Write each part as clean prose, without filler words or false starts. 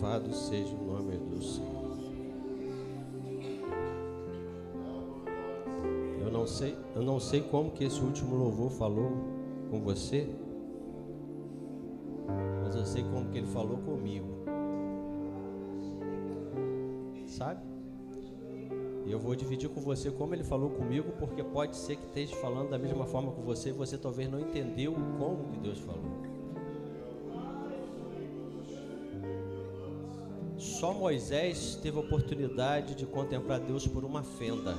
Louvado seja o nome do Senhor. Eu não sei como que esse último louvor falou com você, mas eu sei como que ele falou comigo. Sabe? E eu vou dividir com você como ele falou comigo, porque pode ser que esteja falando da mesma forma com você e você talvez não entendeu como que Deus falou. Só Moisés teve a oportunidade de contemplar Deus por uma fenda,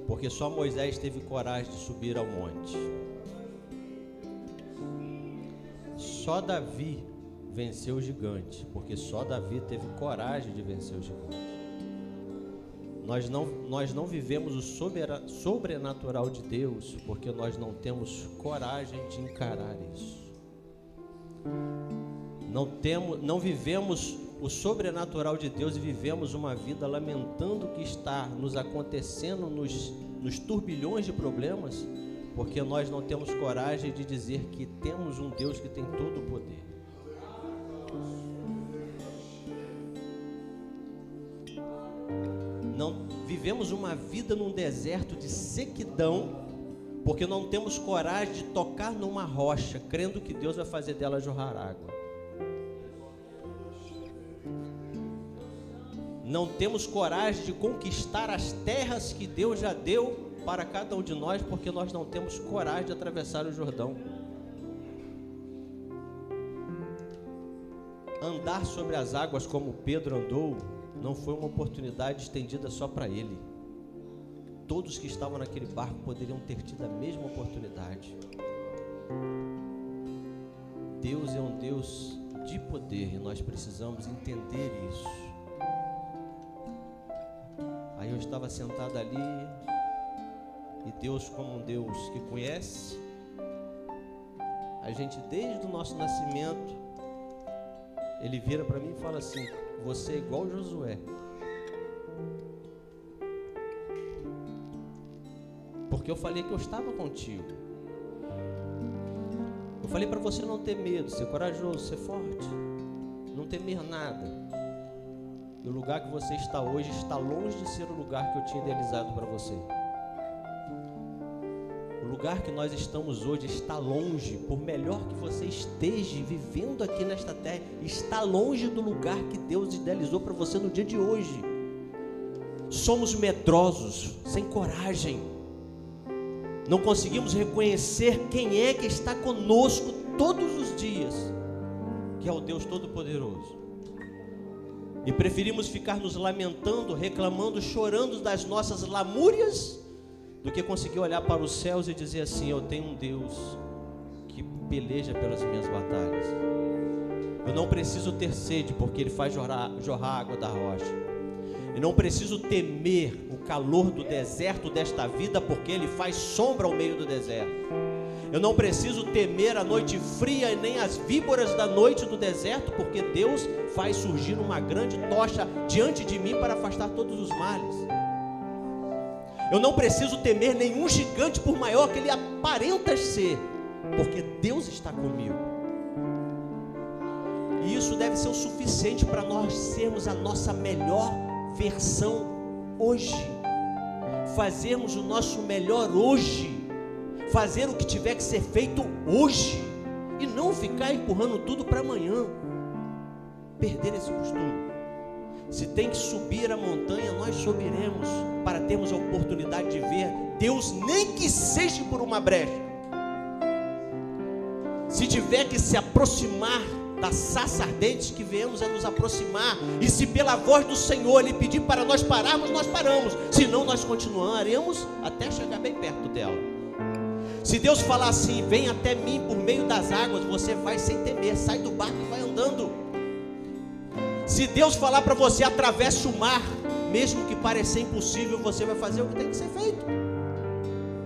porque só Moisés teve coragem de subir ao monte. Só Davi venceu o gigante, porque só Davi teve coragem de vencer o gigante. Nós não vivemos o sobrenatural de Deus, porque nós não temos coragem de encarar isso. Não vivemos o sobrenatural de Deus e vivemos uma vida lamentando o que está nos acontecendo nos turbilhões de problemas, porque nós não temos coragem de dizer que temos um Deus que tem todo o poder. Não vivemos uma vida num deserto de sequidão, porque não temos coragem de tocar numa rocha, crendo que Deus vai fazer dela jorrar água. Não temos coragem de conquistar as terras que Deus já deu para cada um de nós, porque nós não temos coragem de atravessar o Jordão. Andar sobre as águas como Pedro andou não foi uma oportunidade estendida só para ele. Todos que estavam naquele barco poderiam ter tido a mesma oportunidade. Deus é um Deus de poder e nós precisamos entender isso. Aí eu estava sentado ali e Deus, como um Deus que conhece a gente desde o nosso nascimento, Ele vira para mim e fala assim: você é igual Josué. Porque eu falei que eu estava contigo. Eu falei para você não ter medo, ser corajoso, ser forte, não temer nada. E o lugar que você está hoje está longe de ser o lugar que eu tinha idealizado para você. O lugar que nós estamos hoje está longe, por melhor que você esteja vivendo aqui nesta terra, está longe do lugar que Deus idealizou para você no dia de hoje. Somos medrosos, sem coragem. Não conseguimos reconhecer quem é que está conosco todos os dias, que é o Deus Todo-Poderoso. E preferimos ficar nos lamentando, reclamando, chorando das nossas lamúrias, do que conseguir olhar para os céus e dizer assim: eu tenho um Deus que peleja pelas minhas batalhas. Eu não preciso ter sede, porque Ele faz jorrar água da rocha. Eu não preciso temer o calor do deserto desta vida, porque Ele faz sombra ao meio do deserto. Eu não preciso temer a noite fria e nem as víboras da noite do deserto, porque Deus faz surgir uma grande tocha diante de mim para afastar todos os males. Eu não preciso temer nenhum gigante, por maior que ele aparenta ser, porque Deus está comigo. E isso deve ser o suficiente para nós sermos a nossa melhor versão hoje. Fazermos o nosso melhor hoje. Fazer o que tiver que ser feito hoje. E não ficar empurrando tudo para amanhã. Perder esse costume. Se tem que subir a montanha, nós subiremos, para termos a oportunidade de ver Deus, nem que seja por uma brecha. Se tiver que se aproximar da sarça ardente, que venhamos a nos aproximar. E se pela voz do Senhor Ele pedir para nós pararmos, nós paramos. Senão nós continuaremos até chegar bem perto dela. Se Deus falar assim: vem até mim por meio das águas, você vai sem temer, sai do barco e vai andando. Se Deus falar para você: atravesse o mar, mesmo que pareça impossível, você vai fazer o que tem que ser feito.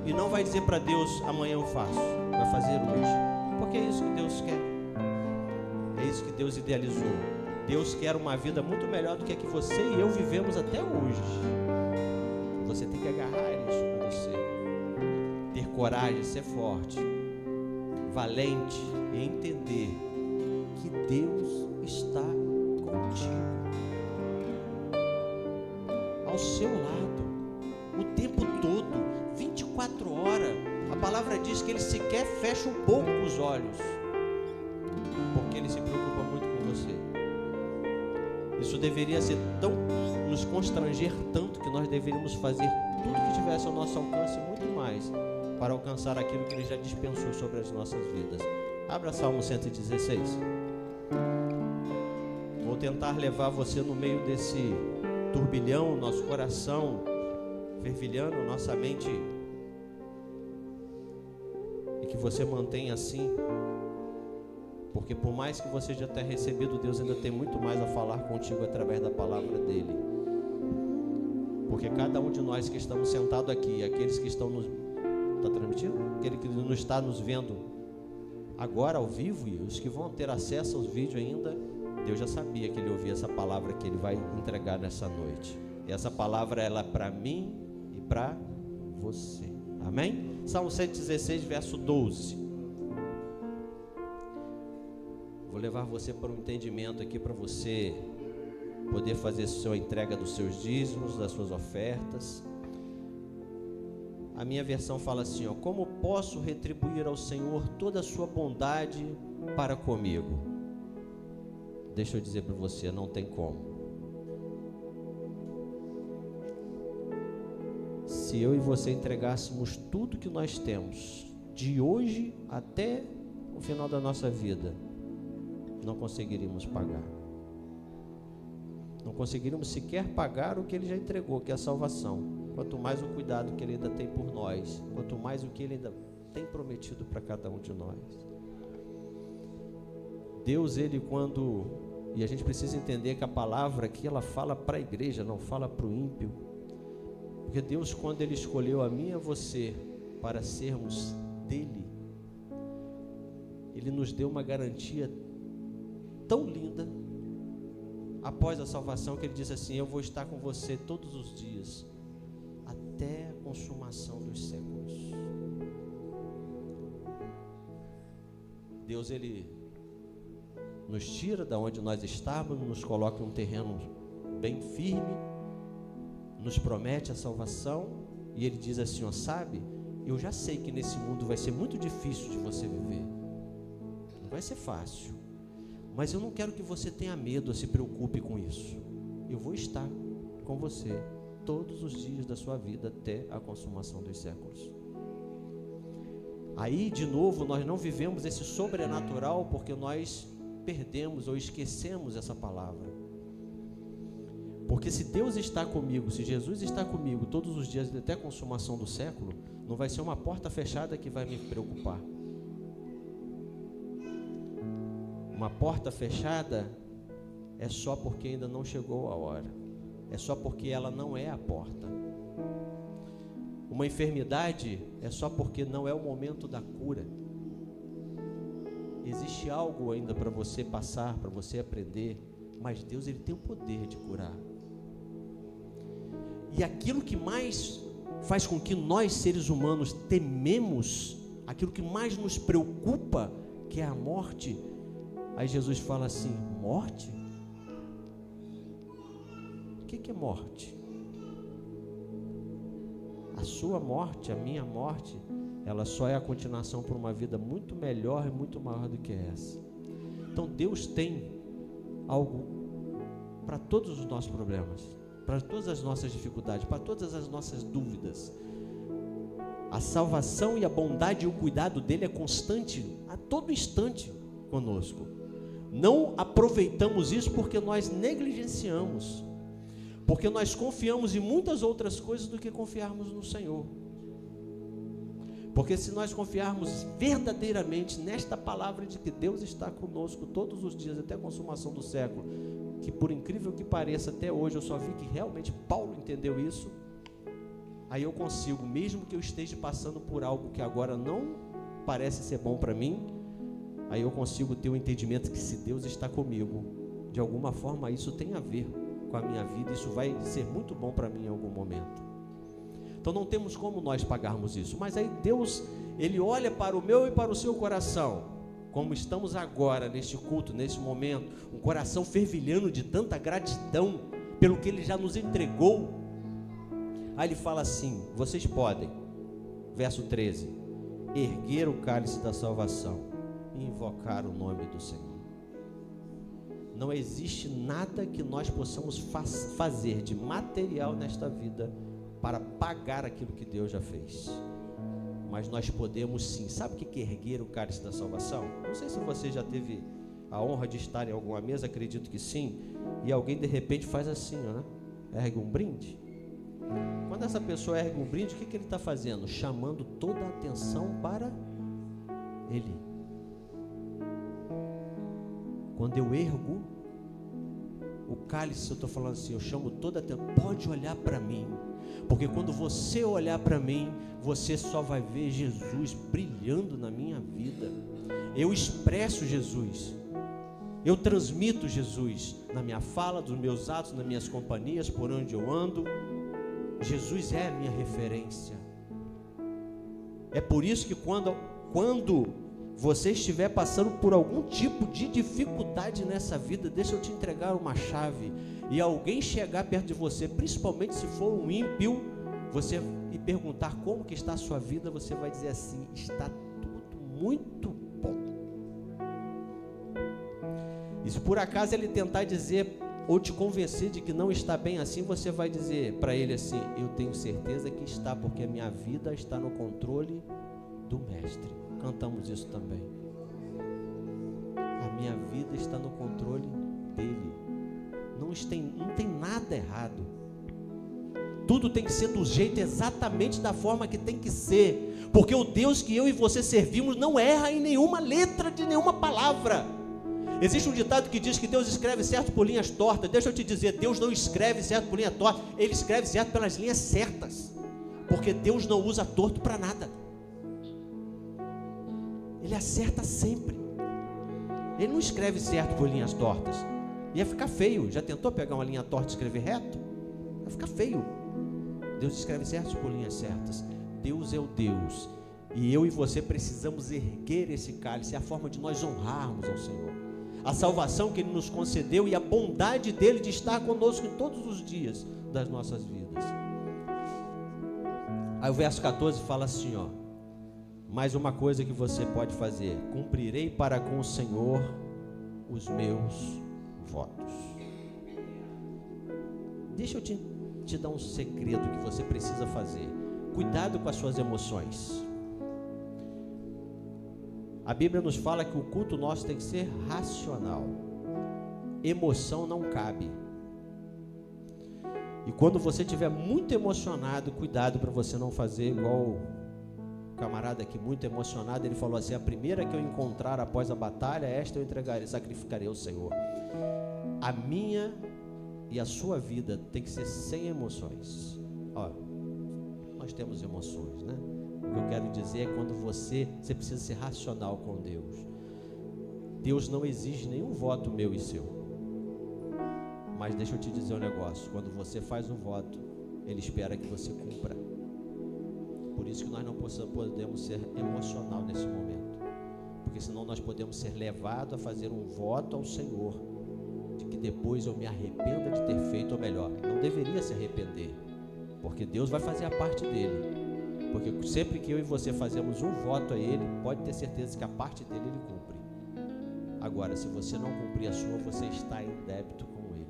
E não vai dizer para Deus: amanhã eu faço, vai fazer hoje. Porque é isso que Deus quer. É isso que Deus idealizou. Deus quer uma vida muito melhor do que a que você e eu vivemos até hoje. Você tem que agarrar isso com você. Ter coragem, ser forte, valente e entender que Deus está contigo, ao seu lado, o tempo todo, 24 horas. A palavra diz que Ele sequer fecha um pouco os olhos, porque Ele se preocupa muito com você. Isso deveria nos constranger tanto, que nós deveríamos fazer tudo que tivesse ao nosso alcance, muito mais, para alcançar aquilo que Ele já dispensou sobre as nossas vidas. Abra Salmo 116. Vou tentar levar você no meio desse turbilhão, nosso coração fervilhando, nossa mente, e que você mantenha assim, porque por mais que você já tenha recebido, Deus ainda tem muito mais a falar contigo através da palavra dEle. Porque cada um de nós que estamos sentados aqui, aqueles que estão nos... Está transmitindo? Aquele que não está nos vendo agora ao vivo, e os que vão ter acesso aos vídeos ainda, Deus já sabia que Ele ouvia essa palavra que Ele vai entregar nessa noite. E essa palavra, ela é para mim e para você. Amém? Salmo 116, verso 12. Vou levar você para um entendimento aqui, para você poder fazer a sua entrega dos seus dízimos, das suas ofertas. A minha versão fala assim, ó: como posso retribuir ao Senhor toda a sua bondade para comigo? Deixa eu dizer para você, não tem como. Se eu e você entregássemos tudo que nós temos, de hoje até o final da nossa vida, não conseguiríamos pagar. Não conseguiríamos sequer pagar o que Ele já entregou, que é a salvação. Quanto mais o cuidado que Ele ainda tem por nós, quanto mais o que Ele ainda tem prometido para cada um de nós. Deus, Ele quando... E a gente precisa entender que a palavra aqui, ela fala para a igreja, não fala para o ímpio. Porque Deus, quando Ele escolheu a mim e a você para sermos dEle, Ele nos deu uma garantia tão linda, após a salvação, que Ele disse assim: eu vou estar com você todos os dias, até a consumação dos séculos. Deus, Ele nos tira da onde nós estávamos, nos coloca em um terreno bem firme, nos promete a salvação, e Ele diz assim, ó, sabe, eu já sei que nesse mundo vai ser muito difícil de você viver, não vai ser fácil, mas eu não quero que você tenha medo ou se preocupe com isso. Eu vou estar com você todos os dias da sua vida até a consumação dos séculos. Aí, de novo, nós não vivemos esse sobrenatural porque nós perdemos ou esquecemos essa palavra. Porque se Deus está comigo, se Jesus está comigo todos os dias até a consumação do século, não vai ser uma porta fechada que vai me preocupar. Uma porta fechada é só porque ainda não chegou a hora, é só porque ela não é a porta. Uma enfermidade é só porque não é o momento da cura. Existe algo ainda para você passar, para você aprender, mas Deus, Ele tem o poder de curar. E aquilo que mais faz com que nós, seres humanos, tememos, aquilo que mais nos preocupa, que é a morte. Aí Jesus fala assim: morte? O que é morte? A sua morte, a minha morte, ela só é a continuação por uma vida muito melhor e muito maior do que essa. Então Deus tem algo para todos os nossos problemas, para todas as nossas dificuldades, para todas as nossas dúvidas. A salvação e a bondade e o cuidado dele é constante, a todo instante conosco. Não aproveitamos isso porque nós negligenciamos, porque nós confiamos em muitas outras coisas do que confiarmos no Senhor. Porque se nós confiarmos verdadeiramente nesta palavra de que Deus está conosco todos os dias até a consumação do século, que por incrível que pareça, até hoje eu só vi que realmente Paulo entendeu isso, aí eu consigo, mesmo que eu esteja passando por algo que agora não parece ser bom para mim, aí eu consigo ter o entendimento que se Deus está comigo, de alguma forma isso tem a ver com a minha vida, isso vai ser muito bom para mim em algum momento. Então não temos como nós pagarmos isso, mas aí Deus, Ele olha para o meu e para o seu coração, como estamos agora neste culto, nesse momento, um coração fervilhando de tanta gratidão pelo que Ele já nos entregou. Aí Ele fala assim: vocês podem, verso 13, erguer o cálice da salvação e invocar o nome do Senhor. Não existe nada que nós possamos fazer de material nesta vida para pagar aquilo que Deus já fez. Mas nós podemos sim. Sabe o que é erguer o cálice da salvação? Não sei se você já teve a honra de estar em alguma mesa, acredito que sim, e alguém de repente faz assim, né? Ergue um brinde. Quando essa pessoa ergue um brinde, o que ele está fazendo? Chamando toda a atenção para Ele. Quando eu ergo o cálice, eu estou falando assim, eu chamo toda a atenção. Pode olhar para mim, porque quando você olhar para mim, você só vai ver Jesus brilhando na minha vida. Eu expresso Jesus, eu transmito Jesus na minha fala, dos meus atos, nas minhas companhias, por onde eu ando. Jesus é a minha referência. É por isso que quando você estiver passando por algum tipo de dificuldade nessa vida, deixa eu te entregar uma chave, e alguém chegar perto de você, principalmente se for um ímpio, você e perguntar como que está a sua vida, você vai dizer assim: está tudo muito bom. E se por acaso ele tentar dizer ou te convencer de que não está bem assim, você vai dizer para ele assim: eu tenho certeza que está, porque a minha vida está no controle do Mestre. Cantamos isso também. A minha vida está no controle dele. Não tem nada errado. Tudo tem que ser do jeito, exatamente da forma que tem que ser, porque o Deus que eu e você servimos não erra em nenhuma letra de nenhuma palavra. Existe um ditado que diz que Deus escreve certo por linhas tortas. Deixa eu te dizer, Deus não escreve certo por linha torta, Ele escreve certo pelas linhas certas, porque Deus não usa torto para nada. Ele acerta sempre. Ele não escreve certo por linhas tortas. Ia ficar feio. Já tentou pegar uma linha torta e escrever reto? Vai ficar feio. Deus escreve certo por linhas certas. Deus é o Deus. E eu e você precisamos erguer esse cálice. É a forma de nós honrarmos ao Senhor. A salvação que Ele nos concedeu e a bondade dEle de estar conosco em todos os dias das nossas vidas. Aí o verso 14 fala assim, ó: mais uma coisa que você pode fazer: cumprirei para com o Senhor os meus votos. Deixa eu te dar um segredo que você precisa fazer. Cuidado com as suas emoções. A Bíblia nos fala que o culto nosso tem que ser racional. Emoção não cabe. E quando você estiver muito emocionado, cuidado para você não fazer igual camarada aqui muito emocionado. Ele falou assim: a primeira que eu encontrar após a batalha, esta eu entregarei, sacrificarei ao Senhor. A minha e a sua vida tem que ser sem emoções. Ó, nós temos emoções, né? O que eu quero dizer é quando você precisa ser racional com Deus. Deus não exige nenhum voto meu e seu. Mas deixa eu te dizer um negócio: quando você faz um voto, Ele espera que você cumpra. Por isso que nós não podemos ser emocional nesse momento, porque senão nós podemos ser levados a fazer um voto ao Senhor, de que depois eu me arrependa de ter feito, ou melhor, não deveria se arrepender, porque Deus vai fazer a parte dele. Porque sempre que eu e você fazemos um voto a Ele, pode ter certeza que a parte dele Ele cumpre. Agora, se você não cumprir a sua, você está em débito com Ele.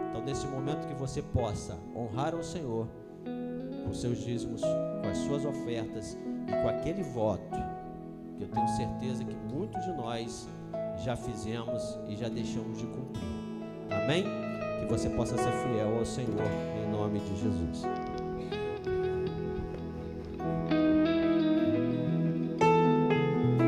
Então, nesse momento que você possa honrar ao Senhor com seus dízimos, com as suas ofertas e com aquele voto, que eu tenho certeza que muitos de nós já fizemos e já deixamos de cumprir. Amém? Que você possa ser fiel ao Senhor, em nome de Jesus.